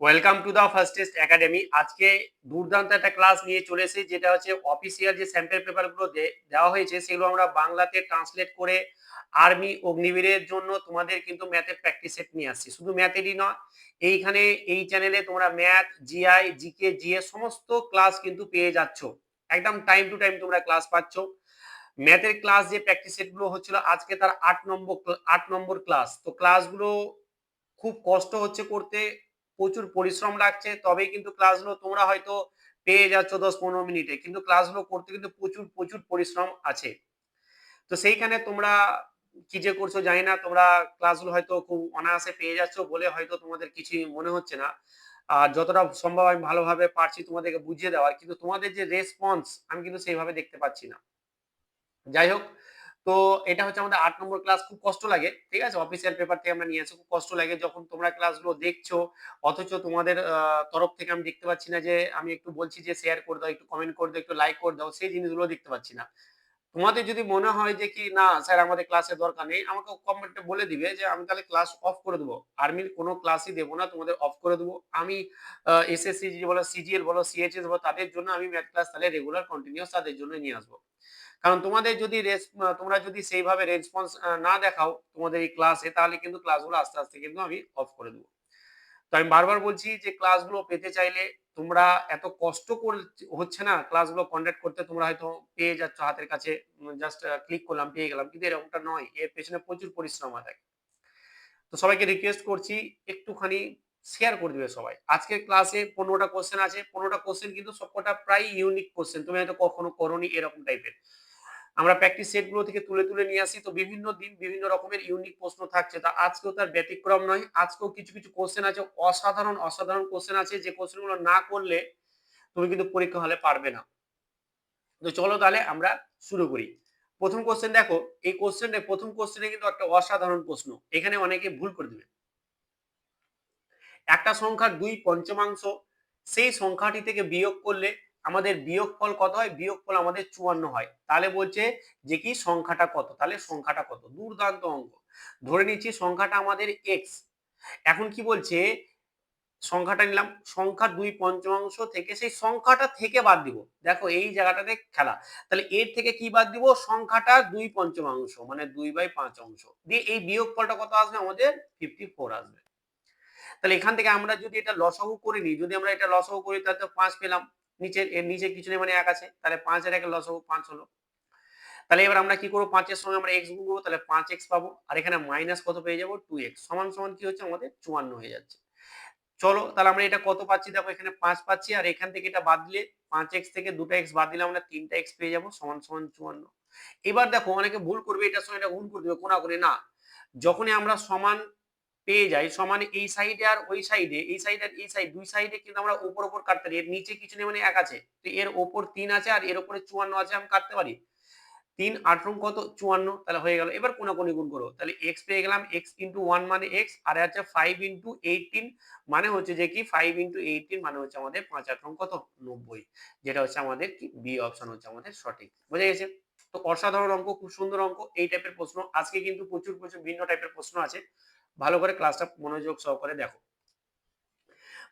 Welcome to the first test academy. আজকে দুর্দান্ত একটা ক্লাস নিয়ে চলে এসেছি, যেটা হচ্ছে অফিসিয়াল যে স্যাম্পল পেপারগুলো দেওয়া হয়েছে সেগুলো আমরা বাংলাতে ট্রান্সলেট করে আর্মি অগ্নিবীরের জন্য তোমাদের কিন্তু ম্যাথের প্র্যাকটিস সেট নিয়ে আসছি। শুধু ম্যাথেরই নয়, এইখানে এই চ্যানেলে তোমরা ম্যাথ, জিআই, জিকে, জিএ সমস্ত ক্লাস কিন্তু পেয়ে যাচ্ছ। একদম টাইম টু টাইম তোমরা ক্লাস পাচ্ছ। ম্যাথের ক্লাস যে প্র্যাকটিস সেটগুলো হচ্ছিল আজকে তার 8 নম্বর ক্লাস। তো ক্লাসগুলো খুব কষ্ট হচ্ছে করতে, প্রচুর পরিশ্রম লাগছে, তবেই কিন্তু ক্লাসগুলো তোমরা হয়তো পেয়ে যাচ্ছ 10-15 মিনিটে, কিন্তু ক্লাসগুলো করতে কিন্তু প্রচুর প্রচুর পরিশ্রম আছে। তো সেইখানে তোমরা কি যে করছো জানি না, তোমরা ক্লাসগুলো হয়তো খুব অনায়াসে পেয়ে যাচ্ছ বলে হয়তো তোমাদের কিছুই মনে হচ্ছে না। আর যতটা সম্ভব আমি ভালোভাবে পারছি তোমাদেরকে বুঝিয়ে দেওয়ার, কিন্তু তোমাদের যে রেসপন্স আমি কিন্তু সেইভাবে দেখতে পাচ্ছি না। যাই হোক, তো এটা হচ্ছে আমাদের 8 নম্বর ক্লাস। খুব কষ্ট লাগে, ঠিক আছে, অফিসিয়াল পেপার থেকে আমরা নিয়ে আসি। খুব কষ্ট লাগে যখন তোমরা ক্লাসগুলো দেখছো, অথচ তোমাদের তরফ থেকে আমি দেখতে পাচ্ছি না যে আমি একটু বলছি যে শেয়ার করে দাও, একটু কমেন্ট করে দাও, একটু লাইক করে দাও, সেই জিনিসগুলো দেখতে পাচ্ছি না। তোমাদের যদি মনে হয় যে কি না স্যার আমাদের ক্লাসের দরকার নেই, আমাকে কমেন্টে বলে দিবে যে আমি তাহলে ক্লাস অফ করে দেবো, আর্মির কোনো ক্লাসই দেবো না, তোমাদের অফ করে দেবো। আমি এসএসসি বলো, সিজিএল বলো, সিএইচএস বলো, তাদের জন্য আমি ম্যাথ ক্লাস তাহলে রেগুলার কন্টিনিউয়াস তাদের জন্য নিয়ে আসবো। কারণ তোমাদের যদি তোমরা যদি সেইভাবে রেসপন্স না দেখাও তোমাদের এই ক্লাসে, তাহলে কিন্তু ক্লাসগুলো আস্তে আস্তে কিন্তু আমি অফ করে দেবো। তো আমি বারবার বলছি যে ক্লাসগুলো পেতে চাইলে তোমরা এত কষ্ট করে হচ্ছে না ক্লাসগুলো কন্ডাক্ট করতে, তোমরা হয়তো পেয়ে যাচ্ছ হাতের কাছে, জাস্ট ক্লিক করলাম পেয়ে গেলাম, কিন্তু এরকমটা নয়, এর পেছনে প্রচুর পরিশ্রম থাকে। তো সবাইকে রিকোয়েস্ট করছি একটুখানি শেয়ার করে দিবে সবাই। আজকের ক্লাসে 15টা কোশ্চেন আছে, 15টা কোশ্চেন কিন্তু সবকটা প্রায় ইউনিক কোশ্চেন, তুমি হয়তো কখনো করোনি এরকম টাইপের। আমরা প্র্যাকটিস সেট গুলো থেকে তুলে তুলে নিয়ে আসি, তো বিভিন্ন দিন বিভিন্ন রকমের ইউনিক প্রশ্ন থাকছে, তা আজকেও তার ব্যতিক্রম নয়। আজকেও কিছু কিছু কোশ্চেন আছে, অসাধারণ অসাধারণ কোশ্চেন আছে, যে কোশ্চেন গুলো না করলে তুমি কিন্তু পরীক্ষা হলে পারবে না। তো চলো তাহলে আমরা শুরু করি। প্রথম কোশ্চেন দেখো, এই কোশ্চেনটা প্রথম কোশ্চেনে কিন্তু একটা অসাধারণ প্রশ্ন, এখানে অনেকে ভুল করে দিবে। একটা সংখ্যার 2 পঞ্চমাংশ, সেই সংখ্যাটি থেকে বিয়োগ করলে আমাদের বিয়োগফল কত হয়? বিয়োগফল আমাদের 54 হয়। তাহলে বলছে যে কি সংখ্যাটা কত, তাহলে সংখ্যাটা কত? দুর্দান্ত অঙ্ক। ধরে নিচ্ছি সংখ্যাটা আমাদের এক্স। এখন কি বলছে, সংখ্যাটা নিলাম, সংখ্যার 2 পঞ্চমাংশ থেকে সেই সংখ্যাটা থেকে বাদ দিব। দেখো এই জায়গাটাতে খেলা, তাহলে এর থেকে কি বাদ দিব? সংখ্যাটা 2 পঞ্চমাংশ, মানে 2/5 অংশ দিয়ে এই বিয়োগফলটা কত আসবে? আমাদের 54 আসবে। তাহলে এখান থেকে আমরা যদি এটা লসাগু করে নিই, যদি আমরা এটা লসাগু করি তাহলে তো 5 পেলাম। নিচে এর নিচে কিছু নেই মানে 1 আছে, তাহলে 5 এর 1 এর লসাগু 5 হলো। তাহলে এবার আমরা কি করব? 5 এর সঙ্গে আমরা x গুণ করব, তাহলে 5x পাবো, আর এখানে মাইনাস কত পেয়ে যাব? 2x সমান সমান কি হচ্ছে? আমাদের 54 হয়ে যাচ্ছে। চলো তাহলে আমরা এটা কত পাচ্ছি? দেখো এখানে 5 পাচ্ছি, আর এখান থেকে এটা বাদ দিলে 5x থেকে 2টা x বাদ দিলে আমরা 3টা x পেয়ে যাব সমান সমান 54। এবার দেখো অনেকে ভুল করবে, এটার সঙ্গে এটা গুণ করে দেবে কোনাকুনি, না। যখনই আমরা সমান পেয়ে যাই, সমান এই সাইডে আর ওই সাইডে, এই সাইড আর এই সাইড, দুই সাইডে কিন্তু আমরা উপর উপর কাটতে পারি। এর নিচে কিছু নেই মানে 1 আছে, তো এর উপর 3 আছে আর এর উপরে 54 আছে, আমি কাটতে পারি। 3 8 কত? 54, তাহলে হয়ে গেল। এবার কোনাকুনি গুণ করো, তাহলে x পেয়ে গেলাম, x ইনটু 1 মানে x, আর আছে 5 ইনটু 18 মানে হচ্ছে যে কি 5 ইনটু 18 মানে হচ্ছে আমাদের 5 8 কত? 90, যেটা হচ্ছে আমাদের কি বি অপশন হচ্ছে আমাদের সঠিক। বুঝে গেছে? তো অসাধারণ অঙ্ক, খুব সুন্দর অঙ্ক। এই টাইপের প্রশ্ন আজকে কিন্তু প্রচুর প্রচুর ভিন্ন টাইপের প্রশ্ন আছে, ভালো করে ক্লাসটা মনোযোগ সহকারে দেখো।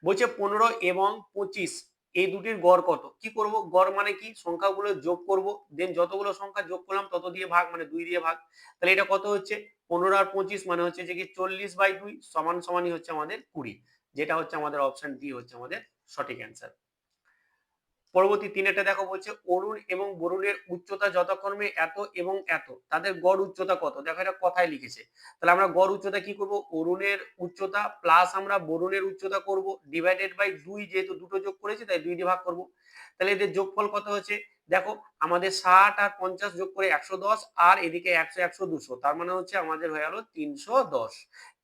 বলছে 15 এবং 25 এই দুটির গড় কত? কি করব? গড় মানে কি? সংখ্যাগুলো যোগ করব, দেন যতগুলো সংখ্যা যোগ করলাম তত দিয়ে ভাগ, মানে 2 দিয়ে ভাগ। তাহলে এটা কত হচ্ছে? 15 আর 25 মানে হচ্ছে যে কি 40/2 সমান সমানই হচ্ছে আমাদের 20, যেটা হচ্ছে আমাদের অপশন ডি হচ্ছে আমাদের সঠিক অ্যান্সার। পরবর্তী 3 দেখো, বলছে অরুণ এবং বরুণের উচ্চতা যথাক্রমে এত এবং এত, তাদের গড় উচ্চতা কত? দেখো এটা কথায় লিখেছে, তাহলে আমরা গড় উচ্চতা কি করব? অরুণের উচ্চতা প্লাস আমরা বরুণের উচ্চতা করব, ডিভাইডেড বাই 2, যেহেতু দুটো যোগ করেছি তাই 2 দিয়ে ভাগ করব। তাহলে এদের যোগফল কত হচ্ছে? দেখো আমাদের 60 আর 50 যোগ করে 110, আর এদিকে 100 100 200, তার মানে হচ্ছে আমাদের হয়ে গেল 310।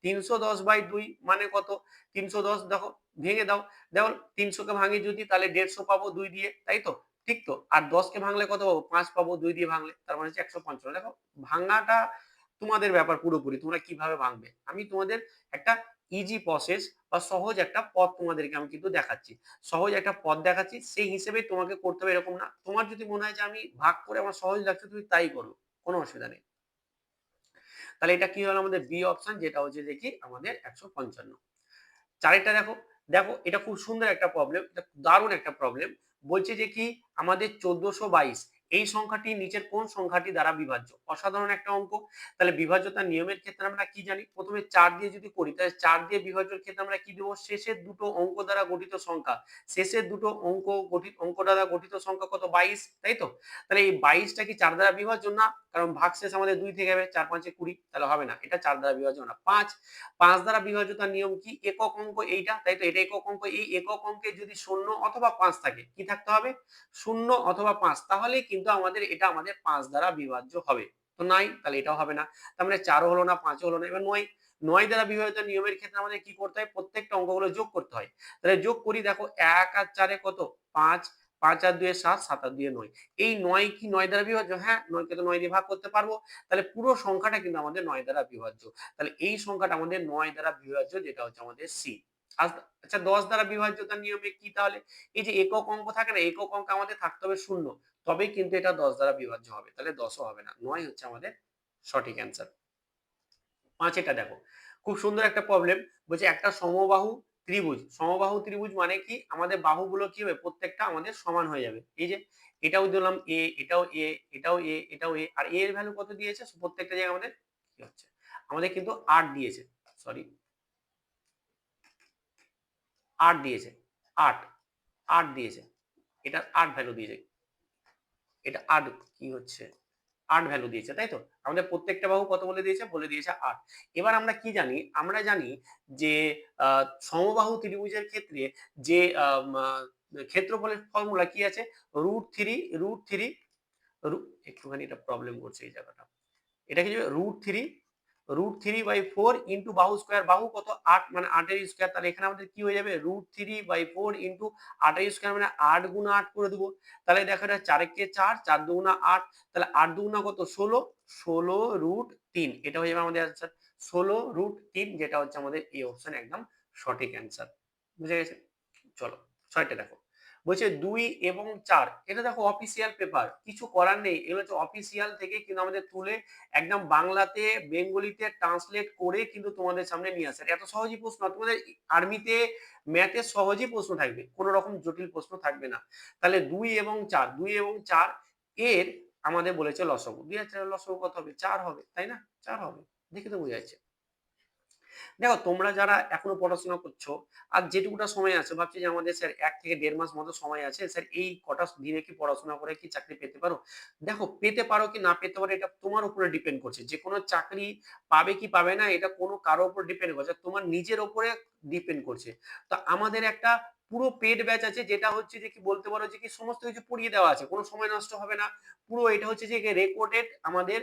310/2 মানে কত? 310 দেখো ভেঙে দাও, দেখো 300 কে ভাঙি যদি, তাহলে 150 পাবো 2 দিয়ে, তাই তো? ঠিক তো? আর 10 কে ভাঙলে কত পাবো? 5 পাবো 2 দিয়ে ভাঙলে, তার মানে হচ্ছে 155। দেখো ভাঙাটা তোমাদের ব্যাপার পুরোপুরি, তোমরা কিভাবে ভাঙবে। আমি তোমাদের একটা ইজি প্রসেস বা সহজ একটা পথ তোমাদেরকে আমি কিন্তু দেখাচ্ছি, সহজ একটা পথ দেখাচ্ছি, সেই হিসেবে তোমাকে করতে হবে এরকম না। তোমার যদি মনে হয় যে আমি ভাগ করে আমার সহজ লাগছে, তুমি তাই করো, কোনো অসুবিধা নেই। তাহলে এটা কি হলো? আমাদের বি অপশন, যেটা হচ্ছে দেখি আমাদের 155। চারেরটা দেখো, দেখো এটা খুব সুন্দর একটা প্রবলেম, এটা দারুণ একটা প্রবলেম। বলছে যে কি আমাদের 1422 এই সংখ্যাটি নিচের কোন সংখ্যাটি দ্বারা বিভাজ্য? অসাধারণ একটা অঙ্ক। তাহলে বিভাজ্যতার নিয়মের ক্ষেত্রে আমরা কি জানি? প্রথমে 4 দিয়ে যদি করি তাহলে 4 দিয়ে বিভাজ্যের ক্ষেত্রে আমরা কি দেবো? শেষের দুটো অঙ্ক দ্বারা গঠিত সংখ্যা। শেষের দুটো অঙ্ক দ্বারা গঠিত সংখ্যা কত? 22, তাই তো? তাহলে এই 22টা কি 4 দ্বারা বিভাজ্য? না, কারণ ভাগশেষ আমাদের 2 থেকে যাবে, 4 5 20, তাহলে হবে না, এটা 4 দ্বারা বিভাজ্য না। 5 দ্বারা বিভাজ্যতার নিয়ম কি? একক অঙ্ক এইটা, তাই তো? এটা একক অঙ্ক। এই একক অঙ্কে যদি 0 অথবা 5 থাকে, কি থাকতে হবে? 0 অথবা 5, তাহলে কিন্তু এটা আমাদের 5 দ্বারা বিভাজ্য হবে। তো নাই, তাহলে এটাও হবে না। তার মানে 4 হলো না, 5 হলো না। এবার 9 দ্বারা বিভাজিত নিয়মের ক্ষেত্রে আমাদের কি করতে হয়? প্রত্যেকটা অঙ্কগুলো যোগ করতে হয়। তাহলে যোগ করি, দেখো 1 আর 4 এ কত? 5, 5 আর 2 এ 7, 7 আর 2 এ 9। এই 9 কি 9 দ্বারা বিভাজ্য? হ্যাঁ, 9 কে তো 9 দিয়ে ভাগ করতে পারবো। তাহলে পুরো সংখ্যাটা কিন্তু আমাদের 9 দ্বারা বিভাজ্য। তাহলে এই সংখ্যাটা আমাদের 9 দ্বারা বিভাজ্য, যেটা হচ্ছে আমাদের সি। আচ্ছা, 10 দ্বারা বিভাজ্যতার নিয়মে কি তাহলে? এই যে একক অঙ্ক থাকে না, একক অঙ্ক আমাদের থাকতে হবে 0, তবেই কিন্তু এটা 10 দ্বারা বিভাজ্য হবে। তাহলে 10 ও হবে না, 9 হচ্ছে আমাদের সঠিক অ্যান্সার। 5 এটা দেখো খুব সুন্দর একটা প্রবলেম। বলছে একটা সমবাহু ত্রিভুজ মানে কি? আমাদের বাহুগুলো কি হবে? প্রত্যেকটা আমাদের সমান হয়ে যাবে। এই যে এটাও দিলাম এ, এটাও এ, এটাও এ, এটাও এ, আর এ এর ভ্যালু কত দিয়েছে? প্রত্যেকটা জায়গায় আমাদের কি হচ্ছে? আমাদের কিন্তু 8 দিয়েছে, সরি 8 দিয়েছে, 8 8 দিয়েছে, এটা 8 ভ্যালু দিয়েছে, এটা 8 কি হচ্ছে? 8 ভ্যালু দিয়েছে, তাই তো? আমাদের প্রত্যেকটা বাহু কত বলে দিয়েছে? বলে দিয়েছে 8। এবার আমরা কি জানি? আমরা জানি যে সমবাহু ত্রিভুজের ক্ষেত্রে যে ক্ষেত্রফলের ফর্মুলা কি আছে? √3 একটুখানি এটা প্রবলেম করছে এই জায়গাটা। এটা কি √3/4 ইন্টু বাহু স্কোয়ার। বাহু কত? 8, মানে 8 এর স্কোয়ার। তাহলে এখানে আমাদের কি হয়ে যাবে? √3/4 ইন্টু 8 এর স্কোয়ার, মানে 8 গুণ 8 করে দেবো। তাহলে দেখো এটা 4 একে 4, 4 দুগুণা 8, তাহলে 8 দুগুণা কত? 16, 16√3, এটা হয়ে যাবে আমাদের অ্যান্সার। 16√3, যেটা হচ্ছে আমাদের এই অপশন একদম সঠিক অ্যান্সার। বুঝে গেছে? চলো 6টা দেখো। বলছে 2 এবং 4, এটা দেখো অফিসিয়াল পেপার, কিছু করার নেই, এগুলো হচ্ছে অফিসিয়াল থেকে কিন্তু আমাদের তুলে একদম বাংলাতে বেঙ্গলিতে ট্রান্সলেট করে কিন্তু তোমাদের সামনে নিয়ে আসে। এত সহজই প্রশ্ন তোমাদের আর্মিতে ম্যাথে সহজই প্রশ্ন থাকবে, কোনো রকম জটিল প্রশ্ন থাকবে না। তাহলে 2 এবং 4 এর আমাদের বলেছে লসাগু। 2 আর 4 এর লসাগু কত হবে? 4 হবে, তাই না? 4 হবে, দেখে তো বোঝা যাচ্ছে। দেখো তোমরা যারা এখনো পড়াশোনা করছো আর যেটুকুটা সময় আছে, ভাবছি যে আমাদের স্যার 1 থেকে 1.5 মাস মতো সময় আছে, স্যার এই কটা দিনে কি পড়াশোনা করে কি চাকরি পেতে পারো? দেখো পেতে পারো কি না পেতে পারো এটা তোমার উপরে ডিপেন্ড করছে। যে কোনো চাকরি পাবে কি পাবে না এটা কোনো কারো উপর ডিপেন্ড করছে, তোমার নিজের উপরে ডিপেন্ড করছে। তো আমাদের একটা পুরো পেড ব্যাচ আছে, যেটা হচ্ছে যে কি বলতে পারো যে কি সমস্ত কিছু পড়িয়ে দেওয়া আছে, কোনো সময় নষ্ট হবে না। পুরো এটা হচ্ছে যে রেকর্ডেড, আমাদের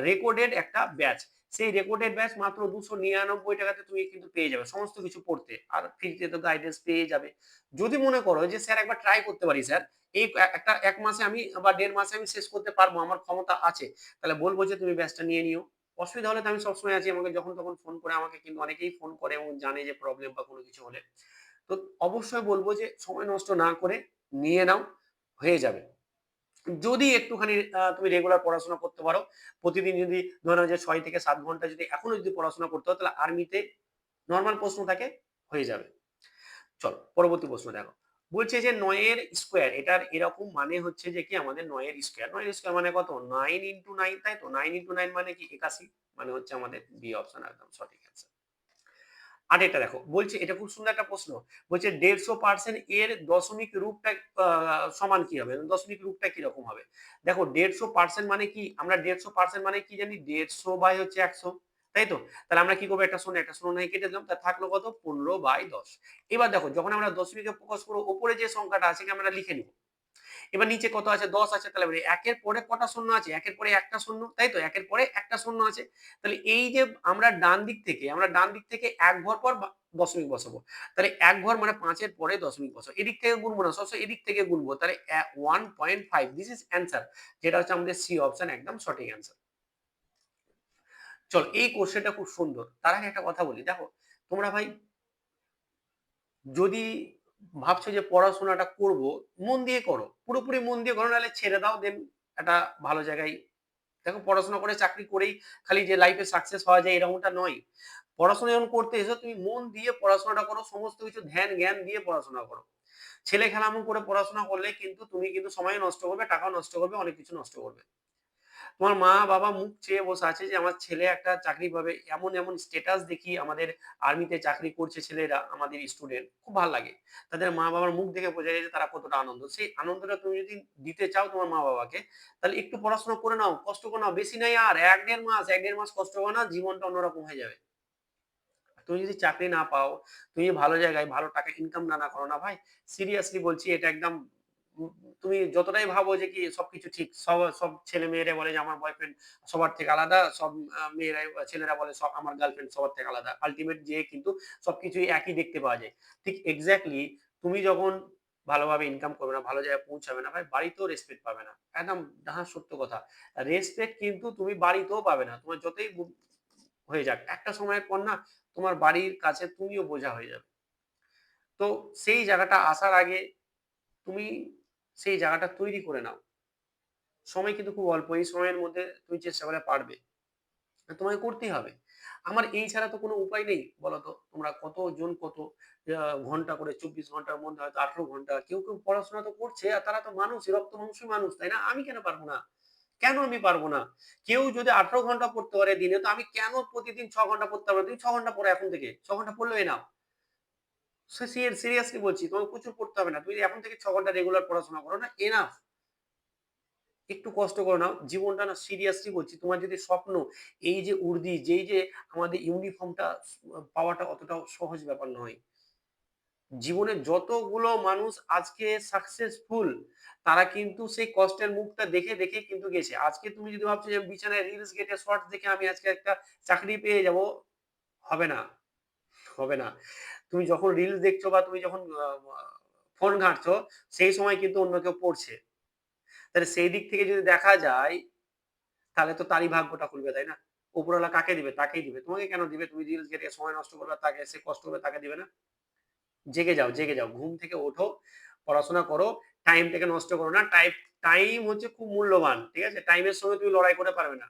রেকর্ডেড একটা ব্যাচ। সেই রেকর্ডেড ব্যাচ মাত্র 299 টাকাতে তুমি কিন্তু পেয়ে যাবে সমস্ত কিছু পড়তে, আর ফ্রিতে তো গাইডেন্স পেয়ে যাবে। যদি মনে করো যে স্যার একবার ট্রাই করতে পারি, স্যার এই একটা 1 মাসে আমি বা 1.5 মাসে আমি শেষ করতে পারবো, আমার ক্ষমতা আছে, তাহলে বলবো যে তুমি ব্যাচটা নিয়ে নিও। অসুবিধা হলে তো আমি সবসময় আছি, আমাকে যখন তখন ফোন করে, আমাকে কিন্তু অনেকেই ফোন করে এবং জানে যে প্রবলেম বা কোনো কিছু হলে। তো অবশ্যই বলবো যে সময় নষ্ট না করে নিয়ে নাও, হয়ে যাবে। যদি একটুখানি তুমি রেগুলার পড়াশোনা করতে পারো, প্রতিদিন যদি ধরো যে 6 থেকে 7 ঘন্টা যদি এখনো যদি পড়াশোনা করতে হয়, তাহলে আর্মিতে নরমাল প্রশ্ন থাকে, হয়ে যাবে। চলো পরবর্তী প্রশ্ন দেখো। বলছে যে 9 এর স্কোয়ার, এটার এরকম মানে হচ্ছে যে কি আমাদের 9 এর স্কোয়ার, 9 এর স্কোয়ার মানে কত? 9 ইন্টু 9, তাই তো? 9 ইন্টু 9 মানে কি? 81, মানে হচ্ছে আমাদের বি অপশন একদম সঠিক অ্যান্সার। আর এটা দেখো, বলছে এটা খুব সুন্দর একটা প্রশ্ন। বলছে 150% এর দশমিক রূপটা সমান কি হবে? দশমিক রূপটা কিরকম হবে? দেখো 150% মানে কি? আমরা 150% মানে কি জানি? 150 বাই হচ্ছে 100, তাই তো? তাহলে আমরা কি করবো? একটা শূন্য নাই কেটে দিলাম, তা থাকলো কত? 15/10। এবার দেখো যখন আমরা দশমিকে প্রকাশ করবো, উপরে যে সংখ্যাটা আছে আমরা লিখে নিব। এবার নিচে কত আছে? 10 আছে, তাহলে একের পরে কটা শূন্য আছে? একের পরে একটা শূন্য, তাই তো? একের পরে একটা শূন্য আছে। তাহলে এই যে আমরা ডান দিক থেকে এক ঘর পর দশমিক বসাবো। তাহলে এক ঘর মানে 5 এর পরে দশমিক বসাবো। এদিক থেকে গুনবো না, সবসময় এদিক থেকে গুনবো। তাহলে 1.5, দিস ইজ অ্যান্সার, যেটা হচ্ছে আমাদের সি অপশন একদম সঠিক অ্যান্সার। চলো এই কোশ্চেনটা খুব সুন্দর, তার আগে একটা কথা বলি। দেখো তোমরা ভাই যদি ভাবছো যে পড়াশোনাটা করব, মন দিয়ে করো, পুরোপুরি মন দিয়ে করো, নাহলে ছেড়ে দাও, দেন একটা ভালো জায়গায়। দেখো পড়াশোনা করে চাকরি করেই খালি যে লাইফে সাকসেস হওয়া যায় এরকমটা নয়। পড়াশোনা যখন করতে এসো তুমি মন দিয়ে পড়াশোনাটা করো, সমস্ত কিছু ধ্যান জ্ঞান দিয়ে পড়াশোনা করো। ছেলে খেলামো করে পড়াশোনা করলে কিন্তু তুমি কিন্তু সময় নষ্ট করবে, টাকাও নষ্ট করবে, অনেক কিছু নষ্ট করবে। তোমার মা বাবা মুখ চেয়ে বসে আছে যে আমার ছেলে একটা চাকরি পাবে, এমন এমন স্ট্যাটাস দেখি আমাদের আর্মিতে চাকরি করছে ছেলেরা, আমাদের স্টুডেন্ট, খুব ভালো লাগে। তাদের মা বাবার মুখ দেখে বোঝা যায় যে তারা কতটা আনন্দ। সেই আনন্দটা তুমি যদি দিতে চাও তোমার মা বাবাকে, তাহলে একটু পড়াশোনা করে নাও, কষ্ট করে নাও, বেশি নাই আর ১-১.৫ মাস কষ্ট করো না, জীবনটা অন্যরকম হয়ে যাবে। তুমি যদি চাকরি না পাও, তুমি ভালো জায়গায় ভালো টাকা ইনকাম না করো না ভাই, সিরিয়াসলি বলছি এটা একদম, উম তুমি যতটাই ভাবো যে কি সবকিছু ঠিক, সব সব ছেলে মেয়েরা বলে যে আমার বয়ফ্রেন্ড সবার থেকে আলাদা, সব মেয়েরাই ছেলেরা বলে সব আমার গার্লফ্রেন্ড সবার থেকে আলাদা। আল্টিমেট যেয়ে কিন্তু সবকিছুই একই দেখতে পাওয়া যায়। ঠিক এক্সাক্টলি তুমি যখন ভালোভাবে ইনকাম করবে না, ভালো জায়গায় পৌঁছাবে না ভাই, বাড়িতেও রেসপেক্ট পাবে না। একদম ডাহা সত্য কথা। রেসপেক্ট কিন্তু তুমি বাড়িতেও পাবে না। তোমার যতই হয়ে যাক, একটা সময়ের পর না তোমার বাড়ির কাছে তুমিও বোঝা হয়ে যাবে। তো সেই জায়গাটা আসার আগে তুমি সেই জায়গাটা তৈরি করে নাও। সময় কিন্তু খুব অল্প। এই সময়ের মধ্যে তুমি চেষ্টা করলে পারবে। তোমাকে করতেই হবে। আমার এই ছাড়া তো কোনো উপায় নেই বলতো। তোমরা কতজন কত ঘন্টা করে ২৪ ঘন্টার মধ্যে হয়তো ১৮ ঘন্টা কেউ পড়াশোনা তো করছে আর তারা তো মানুষই, রক্ত মাংসের মানুষ, তাই না? আমি কেন পারব না? কেন আমি পারব না? কেউ যদি ১৮ ঘন্টা পড়তে পারে দিনে, তো আমি কেন প্রতিদিন ৬ ঘন্টা পড়তে পারব না? তুমি ৬ ঘন্টা পড়ো এখন থেকে। ৬ ঘন্টা পড়লেও এনাফ। সিরিয়াসলি বলছি, তোমাকে প্রচুর পড়তে হবে না। তুমি এখন থেকে ৬ ঘন্টা রেগুলার পড়াশোনা করো না, এনাফ। একটু কষ্ট করে নাও। জীবনটা না সিরিয়াসলি বলছি, তোমার যদি স্বপ্ন এই যে উর্দি, যেই যে আমাদের ইউনিফর্মটা পাওয়াটা অতটাও সহজ ব্যাপার নয়। জীবনে যতগুলো মানুষ আজকে সাকসেসফুল, তারা কিন্তু সেই কষ্টের মুখটা দেখে কিন্তু গেছে। আজকে তুমি যদি ভাবছো যে বিছানায় রিলস ঘেঁটে শর্টস দেখে আমি আজকে একটা চাকরি পেয়ে যাবো, হবে না, হবে না। তুমি যখন রিলস দেখছো বা তুমি যখন ফোন ঘাঁটছো, সেই সময় কিন্তু অন্য কেউ পড়ছে। তাহলে সেই দিক থেকে যদি দেখা যায়, তাহলে তো তারই ভাগ্যটা খুলবে, তাই না? উপরওয়ালা কাকে দিবে? তাকেই দিবে। তোমাকে কেন দিবে? তুমি রিলস ঘেঁটে সময় নষ্ট করবে, তাকে সে কষ্ট করবে, তাকে দিবে না? জেগে যাও, জেগে যাও। ঘুম থেকে ওঠো, পড়াশোনা করো, টাইমটাকে নষ্ট করো না। টাইম হচ্ছে খুব মূল্যবান। ঠিক আছে? টাইমের সঙ্গে তুমি লড়াই করতে পারবে না।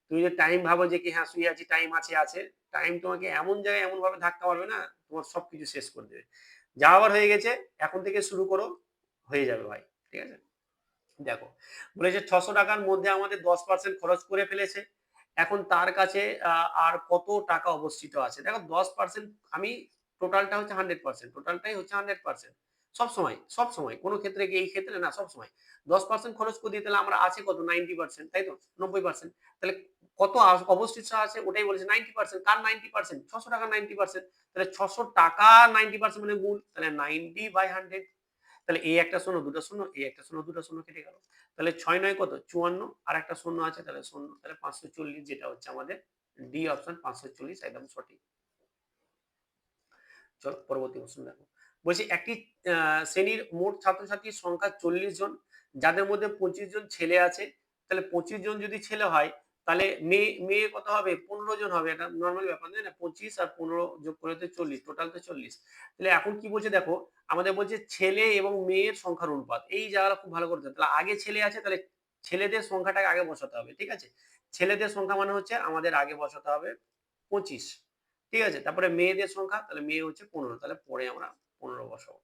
তুমি যদি টাইম ভাবো যে কি হ্যাঁ, শুয়ে আছি, টাইম আছে। টাইম তোমাকে এমন জায়গায় এমনভাবে ধাক্কা মারবে না, তোমার সবকিছু শেষ করে দেবে। যা হওয়ার হয়ে গেছে, এখন থেকে শুরু করো, হয়ে যাবে ভাই। ঠিক আছে? দেখো, বলেছে ৳৬০০ র মধ্যে আমাদের ১০% খরচ করে ফেলেছে। এখন তার কাছে আর কত টাকা অবশিষ্ট আছে। দেখো ১০% আমি টোটালটা হচ্ছে 100%, টোটালটাই হচ্ছে 100%। সবসময়। কোন ক্ষেত্রে কি এই ক্ষেত্রে না, সবসময়। ১০% খরচ করে দিই, তাহলে আমরা আছে কত? 90%, তাই তো? 90%। তাহলে কত অবশিষ্ট আছে ওটাই বলেছে 90%। কার 90%? ৳৬০০ 90%। তাহলে ৳৬০০ 90% মানে গুণ। তাহলে 90/100। তাহলে এই একটা শূন্য, দুটো শূন্য, এই একটা শূন্য, দুটো শূন্য কেটে গেল। তাহলে ৬ ৯ কত? ৫৪, আর একটা শূন্য আছে, তাহলে শূন্য, তাহলে ৫৪০, যেটা হচ্ছে আমাদের ডি অপশন ৫৪০ একদম সঠিক। চলো পরবর্তী প্রশ্ন দেখো। বলছে একটি শ্রেণীর মোট ছাত্রছাত্রীর সংখ্যা ৪০ জন, যাদের মধ্যে ২৫ জন ছেলে আছে। তাহলে ২৫ জন যদি ছেলে হয়, তাহলে মেয়ে কত হবে? ১৫ জন হবে। এটা নরমাল ব্যাপার, তাই না? ২৫ আর ১৫ যোগ করে তো ৪০, টোটাল তো ৪০। তাহলে এখন কি বলছে দেখো, আমাদের বলছে ছেলে এবং মেয়ের সংখ্যার অনুপাত। এই জায়গাটা খুব ভালো করে দেখো। তাহলে আগে ছেলে আছে, তাহলে ছেলেদের সংখ্যাটাকে আগে বসাতে হবে। ঠিক আছে? ছেলেদের সংখ্যা মানে হচ্ছে আমাদের আগে বসাতে হবে ২৫। ঠিক আছে? তারপরে মেয়েদের সংখ্যা, তাহলে মেয়ে হচ্ছে ১৫, তাহলে পরে আমরা ১৫ বসাবো।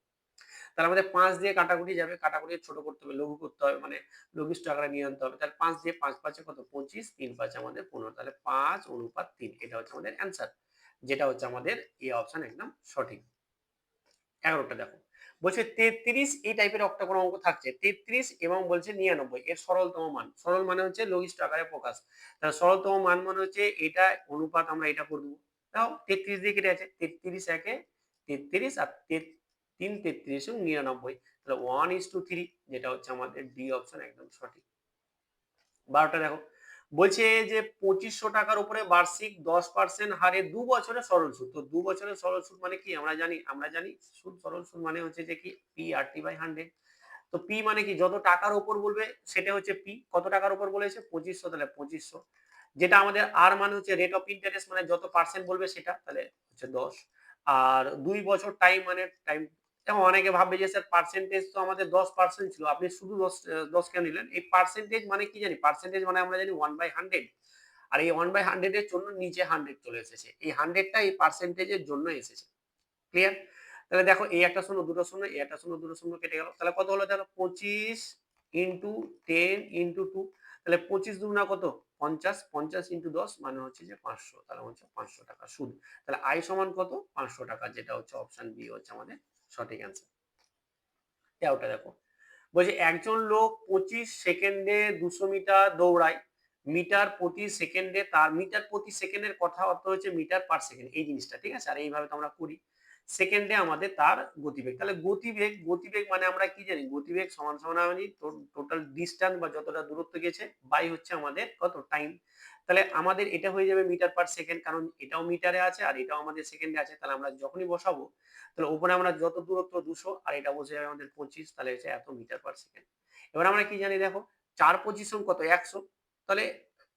তাহলে আমাদের ৫ দিয়ে কাটাকুটি যাবে, কাটাকুটি ছোট করতে হবে, লঘু করতে হবে, মানে লঘিষ্ঠ আকারে নিয়ে আনতে হবে। তাহলে ৫ দিয়ে ৫ ৫ এ কত? ২৫, ৩ ৫ আমাদের ১৫, তাহলে ৫:৩। এটা হচ্ছে আমাদের অ্যান্সার। যেটা হচ্ছে আমাদের এ অপশন একদম সঠিক। ১১ টা দেখো। বলছে ৩৩, এই টাইপের একটা কোনো অঙ্ক থাকছে। ৩৩ এবং বলছে ৯৯ এর সরলতম মান। সরল মানে হচ্ছে লঘিষ্ঠ আকারে প্রকাশ। তাহলে সরলতম মান মানে হচ্ছে এটা অনুপাত, আমরা এটা করে দেব। দাও ৩৩ দিয়ে কেটে আছে। ৩৩ একে ৩৩ আর ৩ ৩৩ এবং ৯৯। তাহলে 1:3, যেটা হচ্ছে আমাদের ডি অপশন একদম সঠিক। ১২ টা দেখো। বলছে যে ৳২৫০০ উপরে বার্ষিক ১০% হারে ২ বছরের সরল সুদ। তো ২ বছরের সরল সুদ মানে কি? আমরা জানি সুদ, সরল সুদ মানে হচ্ছে যে কি PRT/100। তো P মানে কি? যত টাকার উপর বলবে সেটা হচ্ছে P। কত টাকার উপর বলেছে? ২৫০০, তাহলে ২৫০০। যেটা আমাদের R মানে হচ্ছে রেট অফ ইন্টারেস্ট, মানে যত পার্সেন্ট বলবে সেটা, তাহলে হচ্ছে ১০। আর ২ বছর টাইম মানে টাইম। এখন অনেকে ভাববে যে স্যার পার্সেন্টেজ তো আমাদের ১০% ছিল। আপনি শুধু ১০ কেন নিলেন? এই পার্সেন্টেজ মানে কি জানি? পার্সেন্টেজ মানে আমরা জানি 1/100। আর এই 1/100 এর জন্য নিচে 100 চলে এসেছে, এই 100টা এই পার্সেন্টেজের জন্য এসেছে। ক্লিয়ার? তাহলে দেখো এই একটা শূন্য দুটো শূন্য, এই একটা শূন্য দুটো শূন্য কেটে গেল, তাহলে কত হলো দেখো 25 ইন্টু 10 ইন্টু 2, তাহলে 25 দুগুণা কত 50, 50 ইন্টু 10 মানে হচ্ছে যে 500, তাহলে হচ্ছে 500 টাকা সুদ। তাহলে আয় সমান কত 500 টাকা, যেটা হচ্ছে অপশন বি হচ্ছে আমাদের সঠিক অ্যান্সার। ওটা দেখো বলছে একজন লোক 25 সেকেন্ডে 200 মিটার দৌড়ায়, মিটার প্রতি সেকেন্ডে, তার মিটার প্রতি সেকেন্ডের কথা অর্থ হচ্ছে মিটার পার সেকেন্ড, এই জিনিসটা ঠিক আছে। আর এইভাবে তো আমরা করি সেকেন্ডে আমাদের তার গতিবেগ, তাহলে গতিবেগ, গতিবেগ মানে আমরা কি জানি, গতিবেগ সমান সমান আমি টোটাল ডিস্টেন্স বা যতটা দূরত্ব গেছে বাই হচ্ছে আমাদের কত টাইম। তাহলে আমাদের এটা হয়ে যাবে মিটার পার সেকেন্ড, কারণ এটাও মিটারে আছে আর এটাও আমাদের সেকেন্ডে আছে। তাহলে আমরা যখনই বসাবো তাহলে উপরে আমরা যত দূরত্ব 200 আর এটা বসে যাবে আমাদের 25, তাহলে হচ্ছে এত মিটার পার সেকেন্ড। এবার আমরা কি জানি দেখো 4 পজিশন কত 100, তাহলে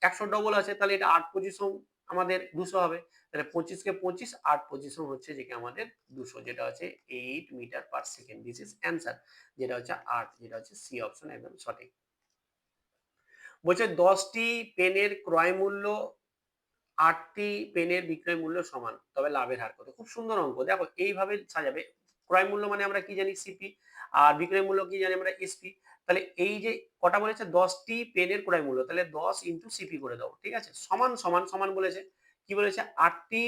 100 ডবল আছে, তাহলে এটা 8 পজিশন আমাদের 200 হবে। তাহলে 25 কে 25, 8 পজিশন হচ্ছে যে কি আমাদের 200, যেটা হচ্ছে 8 meter per second. This is answer, যেটা হচ্ছে 8, যেটা হচ্ছে সি অপশন একদম সঠিক। বলছে 10টি পেনের ক্রয় মূল্য 8টি পেনের বিক্রয় মূল্য সমান, তবে লাভের হার কত। খুব সুন্দর অঙ্ক, দেখো এইভাবে সাজাবে। ক্রয় মূল্য মানে আমরা কি জানি সিপি, আর বিক্রয় মূল্য কি জানি আমরা এসপি। তাহলে এই যে কটা বলেছে 10টি পেনের ক্রয় মূল্য, তাহলে 10 ইন্টু সিপি করে দাও, ঠিক আছে, সমান সমান সমান বলেছে, কি বলেছে 8টি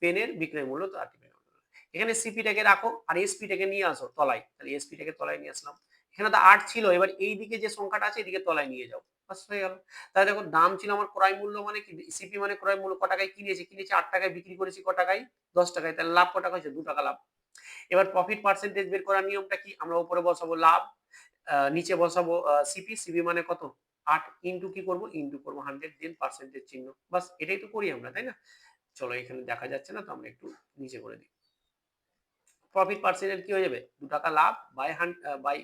পেনের বিক্রয় মূল্য, তো 8টি পেনের মূল্য। এখানে সিপিটাকে রাখো আর এসপিটাকে নিয়ে আসো তলায়, তাহলে এসপিটাকে তলায় নিয়ে আসলাম। এখানে তো 8 ছিল, এবার এই দিকে যে সংখ্যাটা আছে এদিকে তলায় নিয়ে যাও, বাস হয়ে গেল। তাহলে দেখো দাম ছিল আমার ক্রয় মূল্য মানে কি, সিপি মানে ক্রয় মূল্য, ক টাকায় কিনেছি, 8 টাকায়, বিক্রি করেছি ক টাকায় 10 টাকায়, তাহলে লাভ ক টাকা হয়েছে 2 টাকা লাভ। এবার প্রফিট পার্সেন্টেজ বের করার নিয়মটা কি, আমরা উপরে বসাবো লাভ, নিচে বসাবো সিপি, সিপি মানে কত 8 ইন্টু কি করব, ইন্টু করব 100, দেন পার্সেন্টেজ চিহ্ন, বাস এটাই তো করি আমরা, তাই না। চলো এখানে দেখা যাচ্ছে না তো আমরা একটু নিচে করে দিই। প্রফিট পার্সেন্টেজ কি হয়ে যাবে 2 টাকা লাভ বাই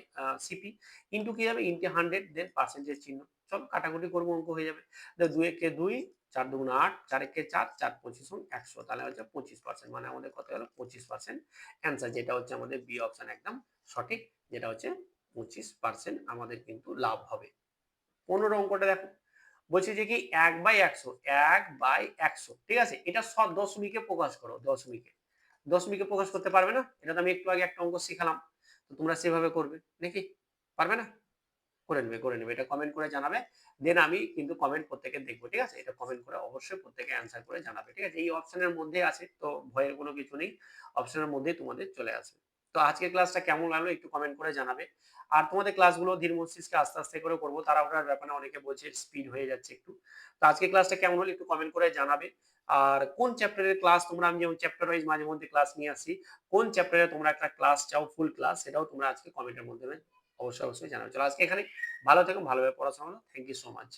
সিপি ইনটু কি হবে ইনটু 100, দেন পার্সেন্টেজ চিহ্ন। চল কাটাকুটি করবো, অঙ্ক হয়ে যাবে। 2 একে 2, 4 দুগুণ 8, 4 একে 4, 4 25 100, তাহলে হচ্ছে 25%, মানে আমাদের কত হলো 25% অ্যান্সার, যেটা হচ্ছে আমাদের বি অপশন একদম সঠিক, যেটা হচ্ছে 25% আমাদের কিন্তু লাভ হবে। 15 অঙ্কটা দেখো, বলছে যে কি 1/100, 1/100, ঠিক আছে, এটা সব দশমিকে প্রকাশ করো, দশমিকে, দশমিকে প্রকাশ করতে পারবে না, এটা তো আমি একটু আগে একটা অঙ্ক শিখালাম, তো তোমরা সেভাবে করবে নাকি, পারবে না, করে নেবে করে নেবে, এটা কমেন্ট করে জানাবে, দেন আমি কিন্তু কমেন্ট প্রত্যেকে দেখবো, ঠিক আছে, এটা কমেন্ট করে অবশ্যই প্রত্যেকে অ্যান্সার করে জানাবে, ঠিক আছে, এই অপশনের মধ্যে আছে তো ভয়ের কোনো কিছু নেই, অপশনের মধ্যেই তোমাদের চলে আসবে। তো আজকের ক্লাসটা কেমন লাগলো একটু কমেন্ট করে জানাবে। আর তোমাদের ক্লাসগুলো ধীর মস্তিষ্কে আস্তে আস্তে করে করবো, তাড়াহুড়ার ব্যাপারে অনেকে বলছে স্পিড হয়ে যাচ্ছে একটু। তো আজকের ক্লাসটা কেমন হলো একটু কমেন্ট করে জানাবে। আর কোন চ্যাপ্টারের ক্লাস তোমরা, আমি যেমন চ্যাপ্টার ওয়াইজ মাঝে মধ্যে ক্লাস নিয়ে আসি, কোন চ্যাপ্টারে তোমরা একটা ক্লাস চাও ফুল ক্লাস, সেটাও তোমরা আজকে কমেন্টের মাধ্যমে অবশ্যই অবশ্যই জানাবে। চলো আজকে এখানে, ভালো থেকো, ভালোভাবে পড়াশোনা করো, থ্যাংক ইউ সো মাচ।